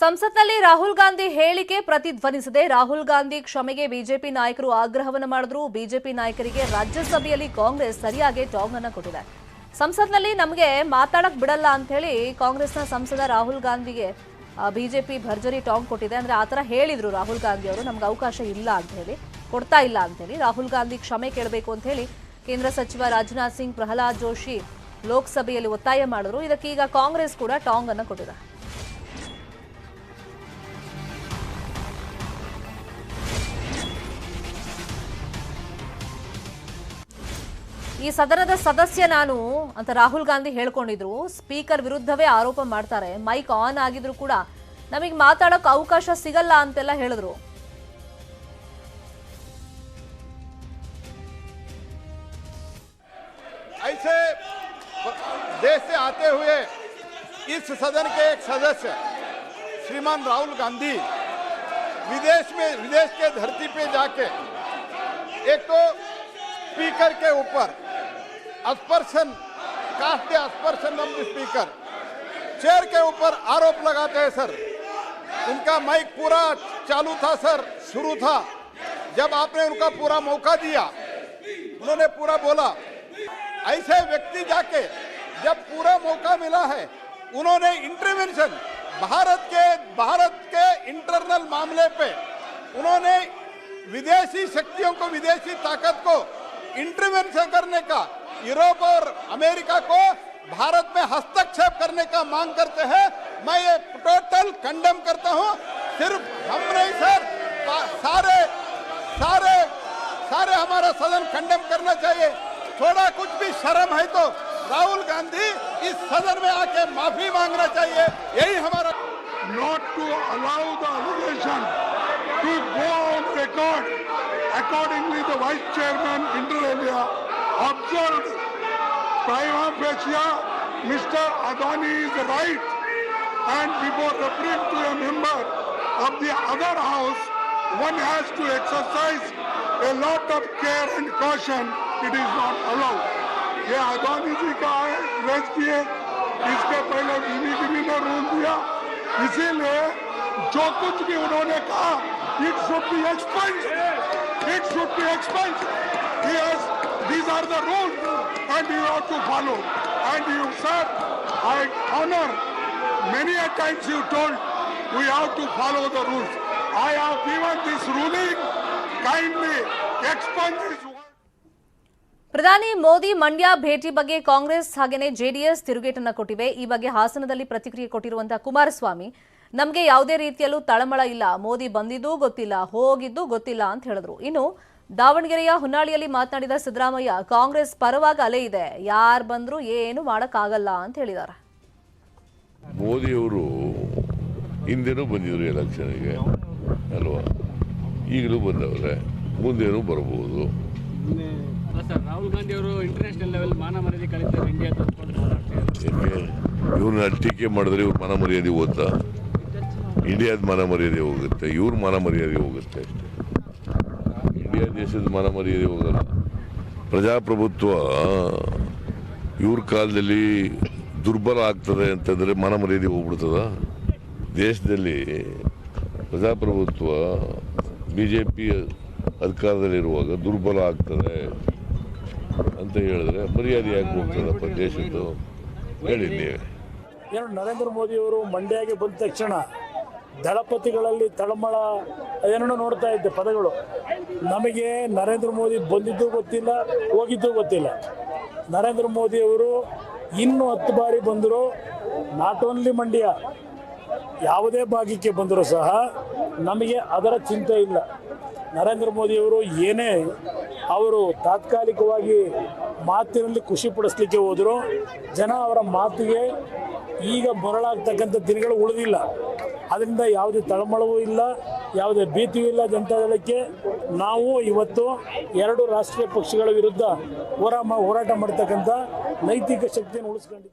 ಸಂಸತ್ನಲ್ಲಿ ರಾಹುಲ್ ಗಾಂಧಿ ಹೇಳಿಕೆ ಪ್ರತಿಧ್ವನಿಸಿದೆ. ರಾಹುಲ್ ಗಾಂಧಿ ಕ್ಷಮೆಗೆ ಬಿಜೆಪಿ ನಾಯಕರು ಆಗ್ರಹವನ್ನು ಮಾಡಿದ್ರು. ಬಿಜೆಪಿ ನಾಯಕರಿಗೆ ರಾಜ್ಯಸಭೆಯಲ್ಲಿ ಕಾಂಗ್ರೆಸ್ ಸರಿಯಾಗಿ ಟಾಂಗ್ ಅನ್ನು ಕೊಟ್ಟಿದೆ. ಸಂಸತ್ನಲ್ಲಿ ನಮಗೆ ಮಾತಾಡಕ್ ಬಿಡಲ್ಲ ಅಂತ ಹೇಳಿ ಕಾಂಗ್ರೆಸ್ನ ಸಂಸದ ರಾಹುಲ್ ಗಾಂಧಿಗೆ ಬಿಜೆಪಿ ಭರ್ಜರಿ ಟಾಂಗ್ ಕೊಟ್ಟಿದೆ. ಅಂದ್ರೆ ಆತರ ಹೇಳಿದ್ರು ರಾಹುಲ್ ಗಾಂಧಿ ಅವರು, ನಮ್ಗೆ ಅವಕಾಶ ಇಲ್ಲ ಅಂತ ಹೇಳಿ, ಕೊಡ್ತಾ ಇಲ್ಲ ಅಂತ ಹೇಳಿ. ರಾಹುಲ್ ಗಾಂಧಿ ಕ್ಷಮೆ ಕೇಳಬೇಕು ಅಂತ ಹೇಳಿ ಕೇಂದ್ರ ಸಚಿವ ರಾಜನಾಥ್ ಸಿಂಗ್, ಪ್ರಹ್ಲಾದ್ ಜೋಶಿ ಲೋಕಸಭೆಯಲ್ಲಿ ಒತ್ತಾಯ ಮಾಡಿದ್ರು. ಇದಕ್ಕೀಗ ಕಾಂಗ್ರೆಸ್ ಕೂಡ ಟಾಂಗ್ ಅನ್ನು ಕೊಟ್ಟಿದೆ. ಈ ಸದನದ ಸದಸ್ಯ ನಾನು ಅಂತ ರಾಹುಲ್ ಗಾಂಧಿ ಹೇಳ್ಕೊಂಡಿದ್ರು. ಸ್ಪೀಕರ್ ವಿರುದ್ಧವೇ ಆರೋಪ ಮಾಡ್ತಾರೆ. ಮೈಕ್ ಆನ್ ಆಗಿದ್ರು ಕೂಡ ನಮಗೆ ಮಾತಾಡೋಕೆ ಅವಕಾಶ ಸಿಗಲ್ಲ ಅಂತೆಲ್ಲ ಹೇಳಿದ್ರು. ऐसे देश से आते हुए इस सदन के एक सदस्य श्रीमान राहुल गांधी विदेश के धरती पे जाके एक तो स्पीकर के ऊपर aspersion, cast aspersion of the speaker, chair के ऊपर आरोप लगाते हैं। सर, उनका माइक पूरा चालू था सर, शुरू था। जब आपने उनका पूरा मौका दिया, उन्होंने पूरा बोला। ऐसे व्यक्ति जाके जब पूरा मौका मिला है, उन्होंने इंटरवेंशन भारत के इंटरनल मामले पे उन्होंने विदेशी शक्तियों को, विदेशी ताकत को इंटरवेंशन करने का, यूरोप और अमेरिका को भारत में हस्तक्षेप करने का मांग करते हैं। मैं ये टोटल कंडेम करता हूं। सिर्फ हम नहीं सर, सारे हमारा सदन कंडेम करना चाहिए। थोड़ा कुछ भी शर्म है तो राहुल गांधी इस सदन में आके माफी मांगना चाहिए। यही हमारा not to allow the allegation to go on record. Accordingly, the Vice Chairman, Inter Alia, observed prima facie Mr. Adani is right, and before referring to a member of the other house, one has to exercise a lot of care and caution. It is not allowed. ये अदानी जी का race किए, इसके पहले इन्हीं ने rule दिया, इसीलिए जो कुछ भी उन्होंने कहा, it should be expunged. It should be expunged. Yes, these are the rules, and you have to follow. And you said, I honor. Many a times you told we have to follow the rules. I have given this ruling. Kindly expunge this. ಪ್ರಧಾನಿ ಮೋದಿ ಮಂಡ್ಯ ಭೇಟಿ ಬಗ್ಗೆ ಕಾಂಗ್ರೆಸ್ ಹಾಗೆಯೇ JDS ತಿರುಗೇಟನ್ನ ಕೊಟ್ಟಿವೆ. ಈ ಬಗ್ಗೆ ಹಾಸನದಲ್ಲಿ ಪ್ರತಿಕ್ರಿಯೆ ಕೊಟ್ಟಿರುವಂತಹ ಕುಮಾರಸ್ವಾಮಿ, ನಮಗೆ ಯಾವುದೇ ರೀತಿಯಲ್ಲೂ ತಳಮಳ ಇಲ್ಲ, ಮೋದಿ ಬಂದಿದ್ದೂ ಗೊತ್ತಿಲ್ಲ, ಹೋಗಿದ್ದು ಗೊತ್ತಿಲ್ಲ ಅಂತ ಹೇಳಿದ್ರು. ಇನ್ನು ದಾವಣಗೆರೆಯ ಹೊನ್ನಾಳಿಯಲ್ಲಿ ಮಾತನಾಡಿದ ಸಿದ್ದರಾಮಯ್ಯ, ಕಾಂಗ್ರೆಸ್ ಪರವಾಗಿ ಅಲೆ ಇದೆ, ಯಾರು ಬಂದರೂ ಏನು ಮಾಡೋಕ್ಕಾಗಲ್ಲ ಅಂತ ಹೇಳಿದ್ದಾರೆ. ಮೋದಿಯವರು ಹಿಂದೆನೂ ಬಂದಿದ್ರು ಎಲೆಕ್ಷನ್ಗೆ ಅಲ್ವಾ, ಈಗಲೂ ಬಂದವರೆ, ಮುಂದೇನೂ ಬರಬಹುದು. ಸರ್, ರಾಹುಲ್ ಗಾಂಧಿ ಅವರು ಇಂಟರ್ನ್ಯಾಷನಲ್ ಲೆವೆಲ್ ಮಾನ ಮರ್ಯಾದೆ ಕಳಿತಾರೆ ಇಂಡಿಯಾ ಇವ್ರನ್ನ ಟೀಕೆ ಮಾಡಿದ್ರೆ ಇವ್ರ ಮಾನ ಮರ್ಯಾದೆ ಹೋಗ್ತಾ, ಇಂಡಿಯಾದ ಮಾನ ಮರ್ಯಾದೆ ಹೋಗುತ್ತೆ, ಇವ್ರ ಮಾನ ಮರ್ಯಾದೆ ಹೋಗುತ್ತೆ ಅಷ್ಟೇ. ಇಂಡಿಯಾ ದೇಶದ ಮಾನ ಮರ್ಯಾದೆ ಹೋಗಲ್ಲ. ಪ್ರಜಾಪ್ರಭುತ್ವ ಇವ್ರ ಕಾಲದಲ್ಲಿ ದುರ್ಬಲ ಆಗ್ತದೆ ಅಂತಂದರೆ ಮಾನ ಮರ್ಯಾದೆ ಹೋಗ್ಬಿಡ್ತದ. ದೇಶದಲ್ಲಿ ಪ್ರಜಾಪ್ರಭುತ್ವ BJP ಅಧಿಕಾರದಲ್ಲಿರುವಾಗ ದುರ್ಬಲ ಆಗ್ತದೆ ಅಂತ ಹೇಳಿದ್ರೆ ಮರ್ಯಾದೆ ಯಾಕೆ ಹೋಗ್ತದಪ್ಪ ದೇಶದ್ದು? ಹೇಳಿ ನೀವೇ. ಏನು ನರೇಂದ್ರ ಮೋದಿಯವರು ಮಂಡ್ಯಗೆ ಬಂದ ತಕ್ಷಣ ದಳಪತಿಗಳಲ್ಲಿ ತಳಮಳ ಏನೇನೋ ನೋಡ್ತಾ ಇದ್ದೆ ಪದಗಳು. ನಮಗೆ ನರೇಂದ್ರ ಮೋದಿ ಬಂದಿದ್ದು ಗೊತ್ತಿಲ್ಲ, ಹೋಗಿದ್ದು ಗೊತ್ತಿಲ್ಲ. ನರೇಂದ್ರ ಮೋದಿಯವರು ಇನ್ನೂ 10 ಬಾರಿ ಬಂದರು. ನಾಟ್ ಓನ್ಲಿ ಮಂಡ್ಯ, ಯಾವುದೇ ಭಾಗಕ್ಕೆ ಬಂದರೂ ಸಹ ನಮಗೆ ಅದರ ಚಿಂತೆ ಇಲ್ಲ. ನರೇಂದ್ರ ಮೋದಿಯವರು ಏನೇ ಅವರು ತಾತ್ಕಾಲಿಕವಾಗಿ ಮಾತಿನಲ್ಲಿ ಖುಷಿ ಪಡಿಸ್ಲಿಕ್ಕೆ ಹೋದರು, ಜನ ಅವರ ಮಾತಿಗೆ ಈಗ ಮರಳಾಗ್ತಕ್ಕಂಥ ದಿನಗಳು ಉಳಿದಿಲ್ಲ. ಅದರಿಂದ ಯಾವುದೇ ತಳಮಳವೂ ಇಲ್ಲ, ಯಾವುದೇ ಭೀತಿಯೂ ಇಲ್ಲ ಜನತಾದಳಕ್ಕೆ. ನಾವು ಇವತ್ತು 2 ರಾಷ್ಟ್ರೀಯ ಪಕ್ಷಗಳ ವಿರುದ್ಧ ಹೋರಾಟ ಮಾಡ್ತಕ್ಕಂಥ ನೈತಿಕ ಶಕ್ತಿಯನ್ನು ಉಳಿಸ್ಕೊಂಡಿದ್ದೇವೆ.